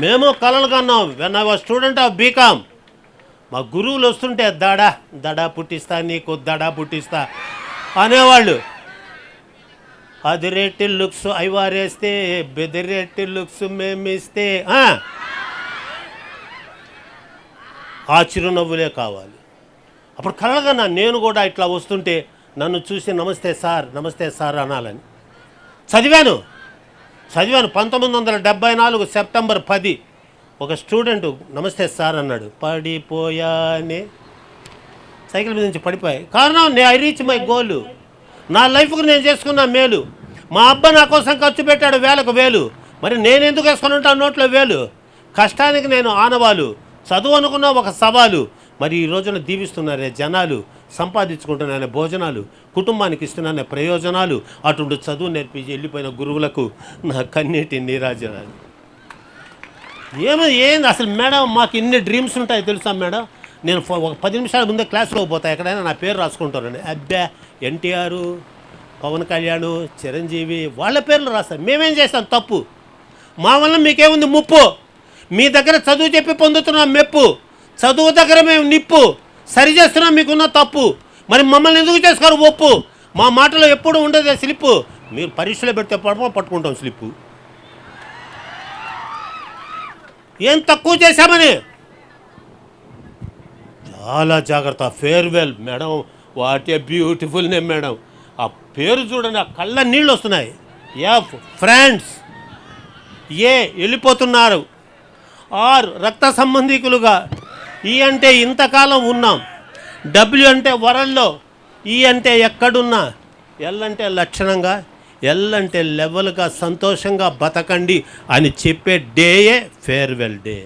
మేము కలలు కన్నాం. When I was student of B Com. మా గురువులు వస్తుంటే దడా పుట్టిస్తా, నీకు దడా పుట్టిస్తా అనేవాళ్ళు. అదిరేటి లుక్స్ ఐవారేస్తే, బెదిరేటి లుక్స్ మేమిస్తే ఆ చిరునవ్వులే కావాలి. అప్పుడు కలగన్నా నేను కూడా ఇట్లా వస్తుంటే నన్ను చూసి నమస్తే సార్ అనాలని. చదివాను 1974 సెప్టెంబర్ 10 ఒక స్టూడెంట్ నమస్తే సార్ అన్నాడు. పడిపోయానే, సైకిల్ మీద నుంచి పడిపోయాయి. కారణం ఐ రీచ్ మై గోల్. నా లైఫ్కు నేను చేసుకున్న మేలు. మా అబ్బా నా కోసం ఖర్చు పెట్టాడు వేలకు వేలు. మరి నేను ఎందుకు వేసుకుని ఉంటాను నోట్లో వేలు? కష్టానికి నేను ఆనవాలు, చదువు అనుకున్న ఒక సవాలు. మరి ఈ రోజున దీవిస్తున్నారే జనాలు, సంపాదించుకుంటున్నానే భోజనాలు, కుటుంబానికి ఇస్తున్నానే ప్రయోజనాలు. అటువంటి చదువు నేర్పించి వెళ్ళిపోయిన గురువులకు నా కన్నీటి నీరాజనాలు. ఏంది అసలు మేడం, మాకు ఇన్ని డ్రీమ్స్ ఉంటాయి తెలుసా మేడం. నేను ఒక 10 నిమిషాల ముందే క్లాస్లోకి పోతా, ఎక్కడైనా నా పేరు రాసుకుంటారండి. అబ్బా, ఎన్టీఆర్, పవన్ కళ్యాణ్, చిరంజీవి వాళ్ళ పేర్లు రాస్తారు. మేమేం చేస్తాం తప్పు? మా వల్ల మీకేముంది ముప్పు? మీ దగ్గర చదువు చెప్పి పొందుతున్నాం మెప్పు. చదువు దగ్గర మేము నిప్పు సరి చేస్తున్నాం మీకున్న తప్పు. మరి మమ్మల్ని ఎందుకు చేసుకోరు ఒప్పు? మా మాటలో ఎప్పుడు ఉండదే స్లిప్పు. మీరు పరీక్షలో పెడితే పట్టుకుంటాం స్లిప్పు. ఏం తక్కువ చేశామని చాలా జాగ్రత్త. Farewell madam, what a beautiful name madam. ఆ పేరు చూడండి, ఆ కళ్ళ నీళ్ళు వస్తున్నాయి. ఎఫ్ ఫ్రెండ్స్, ఏ వెళ్ళిపోతున్నారు, ఆర్ రక్త సంబంధికులుగా, ఈ అంటే ఇంతకాలం ఉన్నాం, డబ్ల్యూ అంటే వరల్డ్లో, ఈ అంటే ఎక్కడున్నా, ఎల్ అంటే లక్షణంగా, ఎల్ అంటే లెవెల్గా సంతోషంగా బతకండి అని చెప్పే డేయే ఫేర్వెల్ డే.